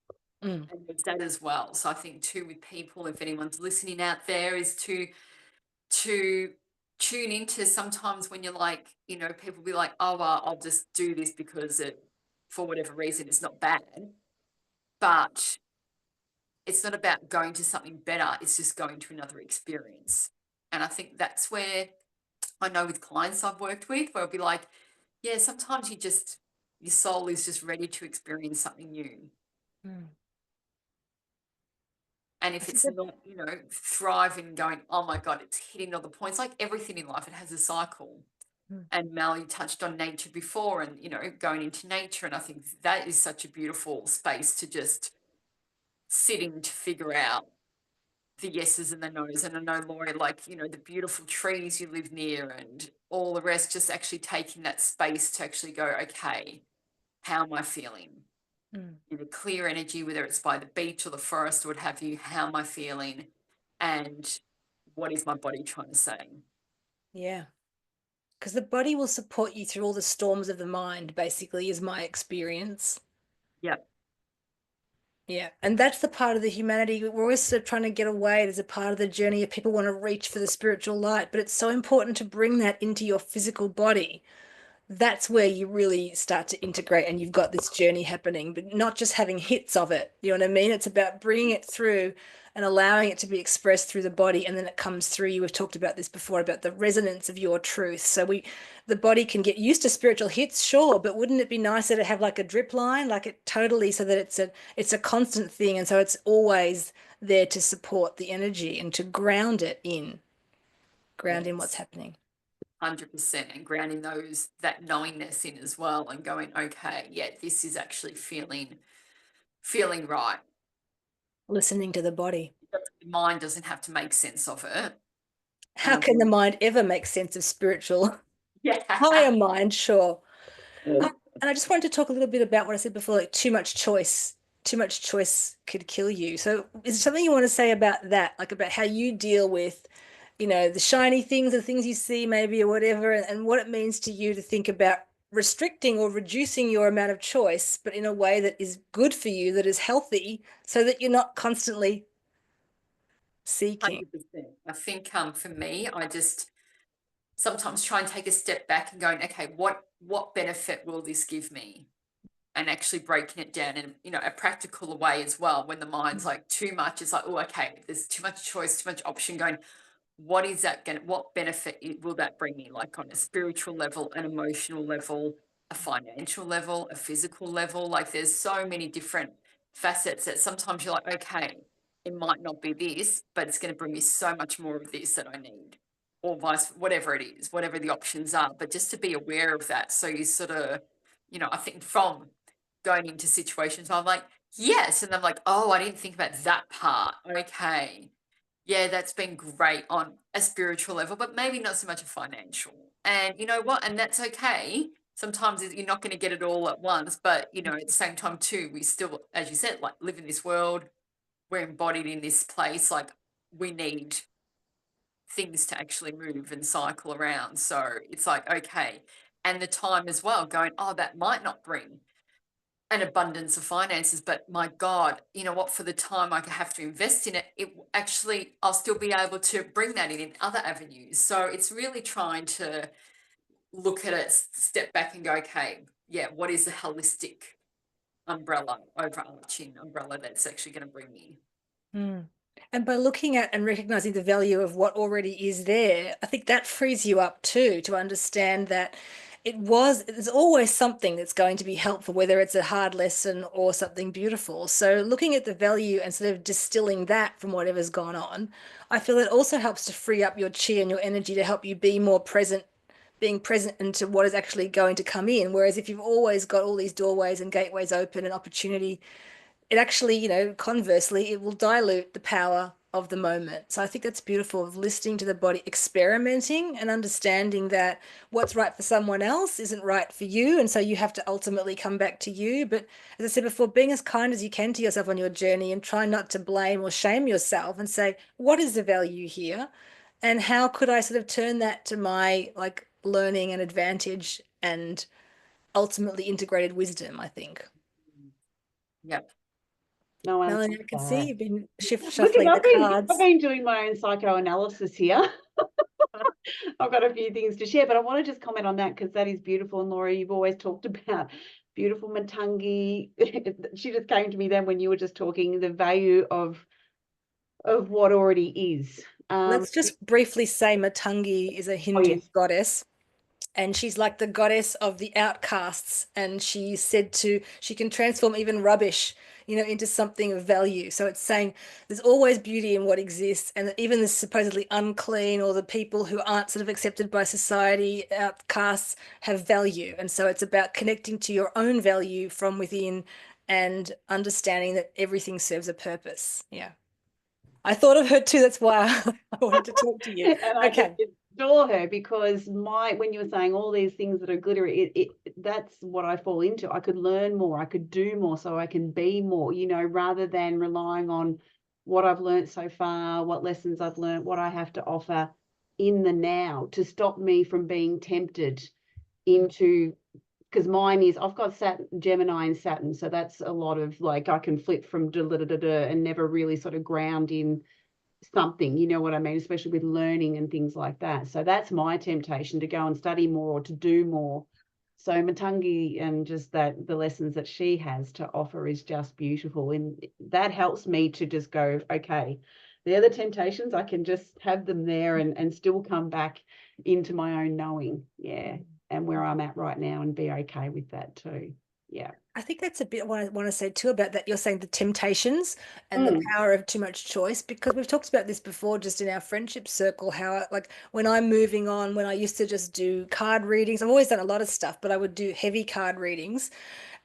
Mm. And there's that as well. So I think too, with people, if anyone's listening out there, is to tune into sometimes when you're like, people be like, oh, well, I'll just do this because for whatever reason, it's not bad. But it's not about going to something better. It's just going to another experience. And I think that's where I know with clients I've worked with, where I'll be like, yeah, sometimes your soul is just ready to experience something new. Mm. And if it's not, thriving, going, oh my God, it's hitting all the points, like everything in life, it has a cycle. Mm. And Melanie touched on nature before, and, going into nature. And I think that is such a beautiful space to just sit in to figure out the yeses and the nos. And I know, Laura, like, the beautiful trees you live near and all the rest, just actually taking that space to actually go, okay, how am I feeling? in a clear energy, whether it's by the beach or the forest or what have you. How am I feeling? And what is my body trying to say? Yeah. Because the body will support you through all the storms of the mind, basically, is my experience. Yep. Yeah. And that's the part of the humanity. We're always sort of trying to get away. There's a part of the journey if people want to reach for the spiritual light, but it's so important to bring that into your physical body. That's where you really start to integrate and you've got this journey happening, but not just having hits of it. You know what I mean? It's about bringing it through and allowing it to be expressed through the body, and then it comes through you. We've talked about this before, about the resonance of your truth. So the body can get used to spiritual hits, sure, but wouldn't it be nicer to have like a drip line, like it totally, so that it's a constant thing, and so it's always there to support the energy and to ground it in, ground in what's Yes. happening. 100%, and grounding that knowingness in as well, and going, okay, yeah, this is actually feeling right. Listening to the body. The mind doesn't have to make sense of it. How can the mind ever make sense of spiritual? Yeah. Higher mind, sure. And I just wanted to talk a little bit about what I said before, like too much choice. Too much choice could kill you. So is there something you want to say about that, like about how you deal with, the shiny things, the things you see maybe or whatever, and what it means to you to think about restricting or reducing your amount of choice, but in a way that is good for you, that is healthy, so that you're not constantly seeking. 100%. I think for me, I just sometimes try and take a step back and going, okay, what benefit will this give me? And actually breaking it down in a practical way as well. When the mind's like too much, it's like, oh, okay, there's too much choice, too much option. Going, what benefit will that bring me, like on a spiritual level, an emotional level, a financial level, a physical level? Like there's so many different facets that sometimes you're like, okay, it might not be this, but it's going to bring me so much more of this that I need, or whatever it is, whatever the options are. But just to be aware of that, so you sort of, I think from going into situations, I'm like, yes, and I'm like, oh, I didn't think about that part. Okay, yeah, that's been great on a spiritual level, but maybe not so much a financial. And you know what? And that's okay. Sometimes you're not going to get it all at once, but at the same time too, we still, as you said, like live in this world. We're embodied in this place. Like we need things to actually move and cycle around. So it's like, okay. And the time as well, going, oh, that might not bring an abundance of finances, but my God, you know what, for the time I have to invest in it, I'll still be able to bring that in other avenues. So it's really trying to look at it, step back and go, okay, yeah, what is the holistic overarching umbrella that's actually going to bring me? Mm. And by looking at and recognizing the value of what already is there, I think that frees you up too to understand that there's always something that's going to be helpful, whether it's a hard lesson or something beautiful. So looking at the value and sort of distilling that from whatever's gone on, I feel it also helps to free up your chi and your energy to help you be more present, being present into what is actually going to come in. Whereas if you've always got all these doorways and gateways open and opportunity, it actually, conversely, it will dilute the power of the moment. So I think that's beautiful, of listening to the body, experimenting and understanding that what's right for someone else isn't right for you. And so you have to ultimately come back to you. But as I said before, being as kind as you can to yourself on your journey and try not to blame or shame yourself, and say, what is the value here? And how could I sort of turn that to my like learning and advantage and ultimately integrated wisdom, I think. Yep. No answer Melanie, I to can see that. you've been Look, shuffling the I've cards. been doing my own psychoanalysis here. I've got a few things to share, but I want to just comment on that because that is beautiful. And Laura, you've always talked about beautiful Matangi. She just came to me then when you were just talking the value of what already is. Let's just briefly say Matangi is a Oh Hindu yes. goddess, and she's like the goddess of the outcasts, and she can transform even rubbish, into something of value. So it's saying there's always beauty in what exists, and that even the supposedly unclean or the people who aren't sort of accepted by society, outcasts, have value. And so it's about connecting to your own value from within and understanding that everything serves a purpose. Yeah. I thought of her too. That's why I wanted to talk to you. And I just Okay. adore her because when you were saying all these things that are glittery, that's what I fall into. I could learn more, I could do more, so I can be more, rather than relying on what I've learned so far, what lessons I've learned, what I have to offer in the now to stop me from being tempted into, because mine is, I've got Saturn, Gemini and Saturn, so that's a lot of like I can flip from da da da da and never really sort of ground in something, you know what I mean, especially with learning and things like that. So that's my temptation, to go and study more or to do more. So Matangi and just that the lessons that she has to offer is just beautiful. And that helps me to just go, okay, they're the temptations. I can just have them there and still come back into my own knowing. Yeah. And where I'm at right now and be okay with that too. Yeah. I think that's a bit what I want to say too about that. You're saying the temptations and the Mm. power of too much choice, because we've talked about this before just in our friendship circle, how like when I'm moving on, when I used to just do card readings, I've always done a lot of stuff, but I would do heavy card readings.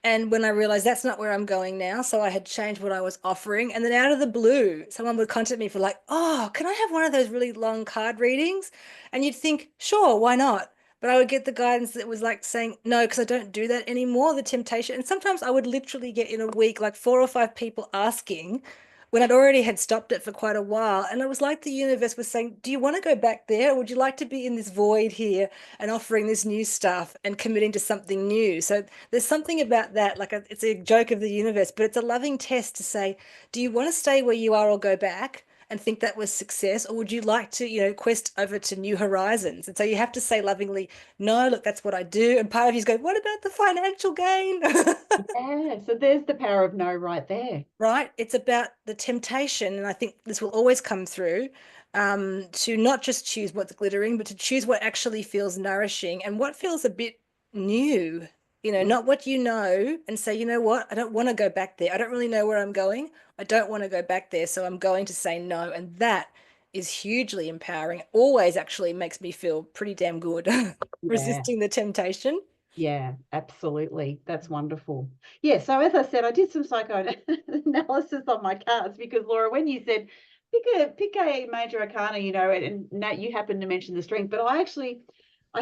And when I realized that's not where I'm going now, so I had changed what I was offering. And then out of the blue, someone would contact me for like, oh, can I have one of those really long card readings? And you'd think, sure, why not? But I would get the guidance that was like saying, no, because I don't do that anymore, the temptation. And sometimes I would literally get in a week like 4 or 5 people asking when I'd already had stopped it for quite a while. And it was like the universe was saying, do you want to go back there? Or would you like to be in this void here and offering this new stuff and committing to something new? So there's something about that, like it's a joke of the universe, but it's a loving test to say, do you want to stay where you are or go back and think that was success, or would you like to, quest over to new horizons? And so you have to say lovingly, no, look, that's what I do. And part of you's going, what about the financial gain? Yeah. So there's the power of no right there. Right? It's about the temptation, and I think this will always come through, to not just choose what's glittering, but to choose what actually feels nourishing and what feels a bit new, not what you know, and say, you know what, I don't want to go back there. I don't really know where I'm going. I don't want to go back there. So I'm going to say no. And that is hugely empowering. It always actually makes me feel pretty damn good Yeah. resisting the temptation. Yeah, absolutely. That's wonderful. Yeah, so as I said, I did some psychoanalysis on my cards because Laura, when you said pick a major arcana, and Nat, you happened to mention the strength, but I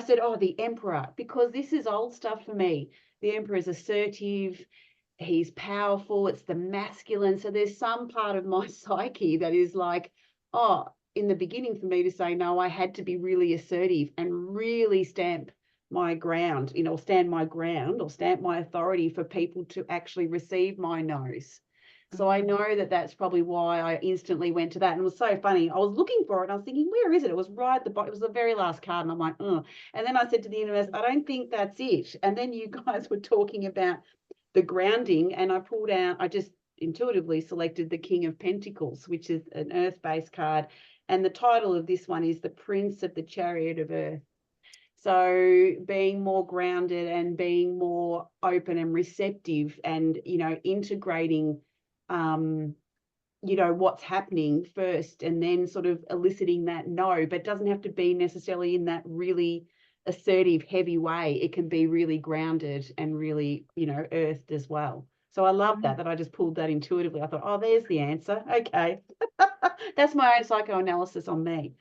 said, oh, the Emperor, because this is old stuff for me. The Emperor is assertive, he's powerful, it's the masculine. So there's some part of my psyche that is like, oh, in the beginning for me to say no, I had to be really assertive and really stamp my ground, stand my ground or stamp my authority for people to actually receive my no's. So I know that that's probably why I instantly went to that. And it was so funny. I was looking for it and I was thinking, where is it? It was right at the bottom. It was the very last card. And I'm like, oh. And then I said to the universe, I don't think that's it. And then you guys were talking about the grounding, and I just intuitively selected the King of Pentacles, which is an earth-based card. And the title of this one is the Prince of the Chariot of Earth. So being more grounded and being more open and receptive and, integrating, what's happening first and then sort of eliciting that no, but doesn't have to be necessarily in that really assertive, heavy way. It can be really grounded and really, earthed as well. So I love that I just pulled that intuitively. I thought, oh, there's the answer. Okay. That's my own psychoanalysis on me.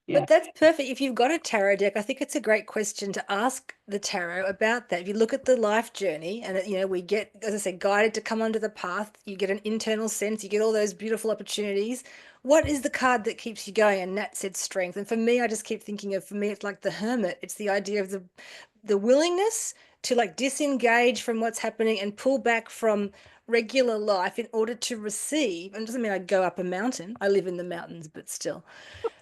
Yeah. But that's perfect. If you've got a tarot deck, I think it's a great question to ask the tarot about that. If you look at the life journey and, we get, as I said, guided to come onto the path, you get an internal sense, you get all those beautiful opportunities. What is the card that keeps you going? And Nat said strength. And for me, I just keep thinking for me, it's like the hermit. It's the idea of the willingness to like disengage from what's happening and pull back from regular life in order to receive. And it doesn't mean I go up a mountain. I live in the mountains, but still,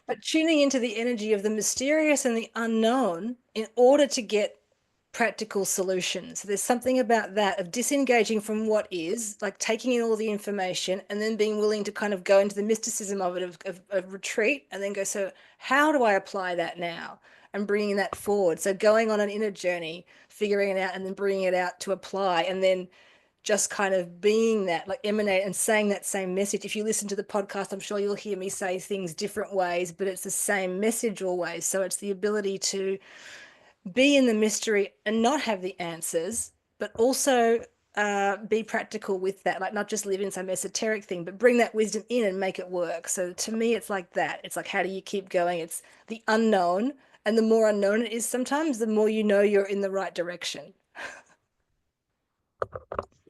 but tuning into the energy of the mysterious and the unknown in order to get practical solutions. There's something about that of disengaging from what is, like taking in all the information and then being willing to kind of go into the mysticism of it, of retreat, and then go, so how do I apply that now? And bringing that forward. So going on an inner journey, figuring it out, and then bringing it out to apply, and then just kind of being that, like emanate and saying that same message. If you listen to the podcast, I'm sure you'll hear me say things different ways, but it's the same message always. So it's the ability to be in the mystery and not have the answers, but also be practical with that, like not just live in some esoteric thing, but bring that wisdom in and make it work. So to me, it's like that. It's like, how do you keep going? It's the unknown. And the more unknown it is sometimes, the more you know you're in the right direction.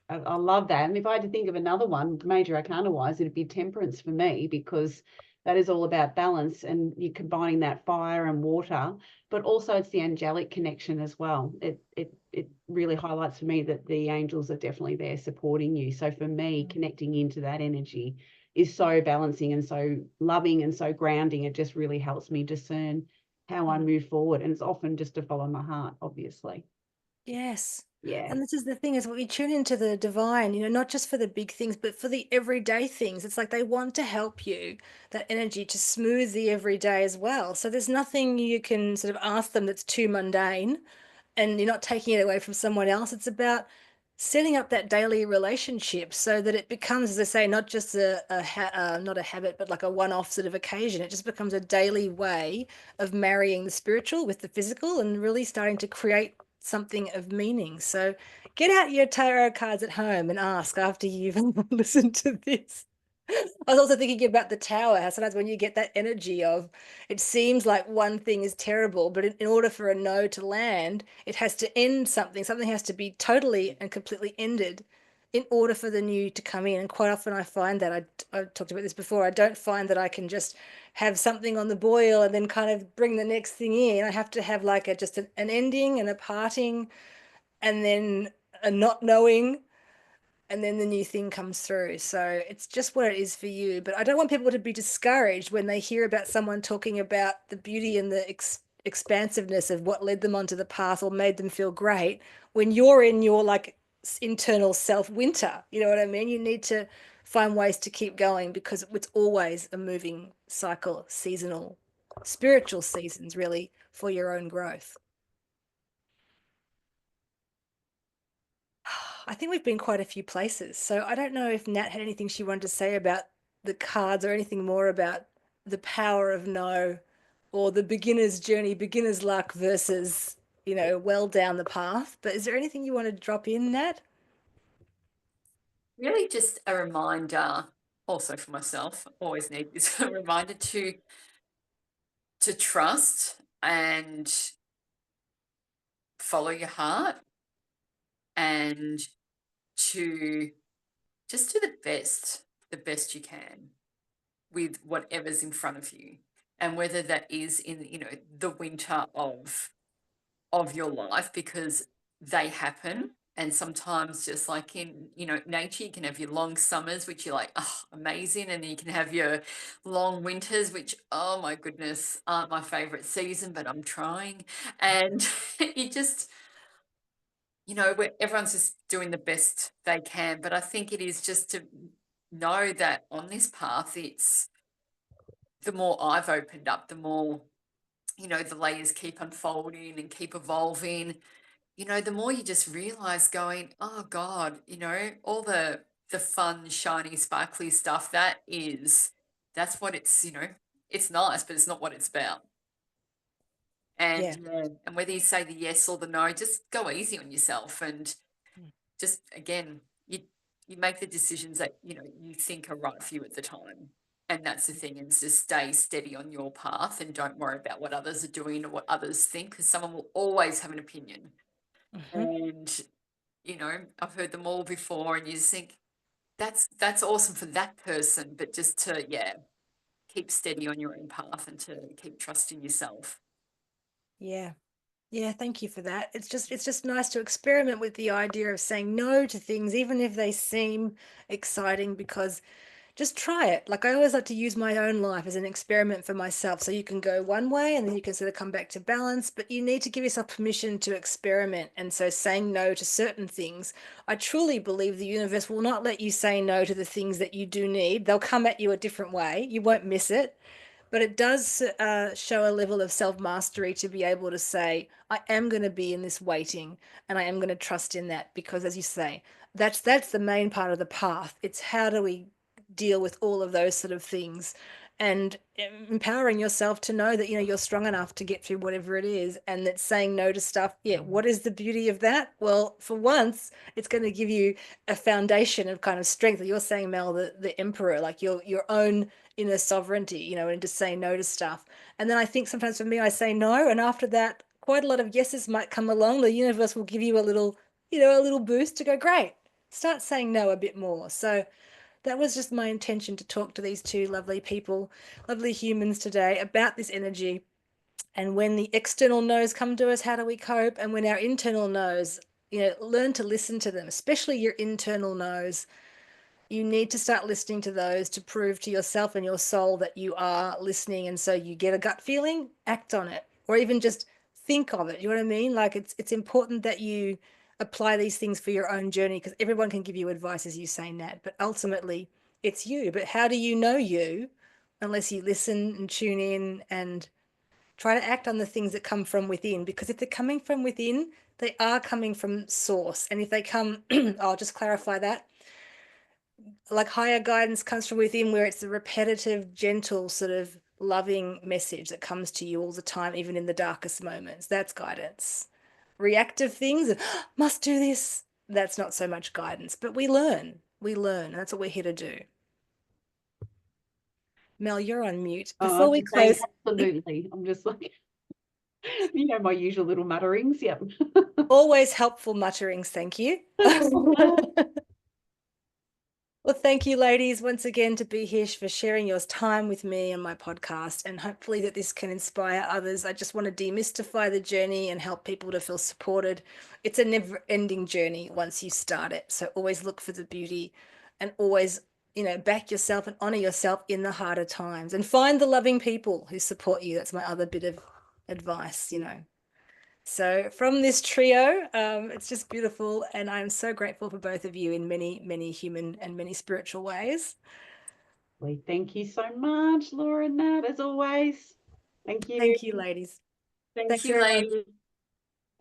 I love that. And if I had to think of another one, major arcana wise, it'd be temperance for me, because that is all about balance, and you're combining that fire and water, but also it's the angelic connection as well. It really highlights for me that the angels are definitely there supporting you. So for me, connecting into that energy is so balancing and so loving and so grounding. It just really helps me discern how I move forward. And it's often just to follow my heart, obviously. Yes. Yeah. And this is the thing is we tune into the divine, not just for the big things, but for the everyday things. It's like they want to help you, that energy to smooth the everyday as well. So there's nothing you can sort of ask them that's too mundane, and you're not taking it away from someone else. It's about setting up that daily relationship so that it becomes, as I say, not just not a habit, but like a one-off sort of occasion. It just becomes a daily way of marrying the spiritual with the physical and really starting to create something of meaning. So get out your tarot cards at home and ask after you've listened to this. I was also thinking about the tower, how sometimes when you get that energy of it seems like one thing is terrible, but in order for a no to land, it has to end something. Something has to be totally and completely ended in order for the new to come in. And quite often I find that I've talked about this before. I don't find that I can just have something on the boil and then kind of bring the next thing in. I have to have like just an ending and a parting, and then a not knowing, and then the new thing comes through. So it's just what it is for you. But I don't want people to be discouraged when they hear about someone talking about the beauty and the expansiveness of what led them onto the path or made them feel great when you're in your like internal self winter. You know what I mean? You need to find ways to keep going because it's always a moving cycle, seasonal, spiritual seasons, really, for your own growth. I think we've been quite a few places. So I don't know if Nat had anything she wanted to say about the cards or anything more about the power of no or the beginner's journey, beginner's luck versus, well down the path. But is there anything you want to drop in, Nat? Really just a reminder, also for myself, always need this a reminder to trust and follow your heart, and to just do the best you can with whatever's in front of you. And whether that is in, the winter of your life, because they happen. And sometimes, just like in, nature, you can have your long summers, which you're like, oh, amazing. And then you can have your long winters, which, oh my goodness, aren't my favorite season, but I'm trying. And you just, where everyone's just doing the best they can. But I think it is just to know that on this path, it's the more I've opened up, the more, the layers keep unfolding and keep evolving. The more you just realize going, oh God, all the fun, shiny, sparkly stuff, that's what it's nice, but it's not what it's about. Yeah. And whether you say the yes or the no, just go easy on yourself, and just again, you make the decisions that you think are right for you at the time. And that's the thing, is just stay steady on your path and don't worry about what others are doing or what others think, because someone will always have an opinion. Hmm. And I've heard them all before, and you just think that's awesome for that person, but just to keep steady on your own path and to keep trusting yourself. Yeah. Yeah, thank you for that. It's just nice to experiment with the idea of saying no to things, even if they seem exciting, because just try it. Like I always like to use my own life as an experiment for myself. So you can go one way and then you can sort of come back to balance, but you need to give yourself permission to experiment. And so saying no to certain things, I truly believe the universe will not let you say no to the things that you do need. They'll come at you a different way. You won't miss it. But it does show a level of self mastery to be able to say, I am going to be in this waiting and I am going to trust in that because, as you say, that's the main part of the path. It's how do we deal with all of those sort of things and empowering yourself to know that, you know, you're strong enough to get through whatever it is, and that saying no to stuff, yeah, what is the beauty of that? Well, for once, it's going to give you a foundation of kind of strength. You're saying, Mel, the emperor, like your own inner sovereignty, you know, and just say no to stuff. And then I think sometimes for me, I say no, and after that, quite a lot of yeses might come along. The universe will give you a little, you know, a little boost to go, great, start saying no a bit more. So that was just my intention, to talk to these two lovely people, lovely humans today, about this energy. And when the external no's come to us, how do we cope? And when our internal no's, you know, learn to listen to them, especially your internal no's. You need to start listening to those to prove to yourself and your soul that you are listening. And so you get a gut feeling, act on it, or even just think of it. You know what I mean? Like it's important that you apply these things for your own journey, because everyone can give you advice, as you say, Nat, but ultimately it's you. But how do you know you unless you listen and tune in and try to act on the things that come from within? Because if they're coming from within, they are coming from source. And if they come, I'll just clarify that, like higher guidance comes from within, where it's the repetitive, gentle, sort of loving message that comes to you all the time, even in the darkest moments. That's guidance. Reactive things, must do this, that's not so much guidance, but we learn. We learn. And that's what we're here to do. Mel, you're on mute. Before we close, absolutely. I'm just like, you know, my usual little mutterings. Yep. always helpful mutterings. Thank you. Well, thank you, ladies, once again to be here, for sharing your time with me and my podcast. And hopefully that this can inspire others. I just want to demystify the journey and help people to feel supported. It's a never-ending journey once you start it. So always look for the beauty, and always, you know, back yourself and honor yourself in the harder times, and find the loving people who support you. That's my other bit of advice, you know. So from this trio, it's just beautiful. And I'm so grateful for both of you in many, many human and many spiritual ways. Well, thank you so much, Laura and Nat, as always. Thank you. Thank you, ladies. Thank Thanks, you, everyone. ladies.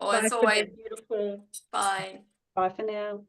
Oh, Bye it's for always now. beautiful. Bye. Bye for now.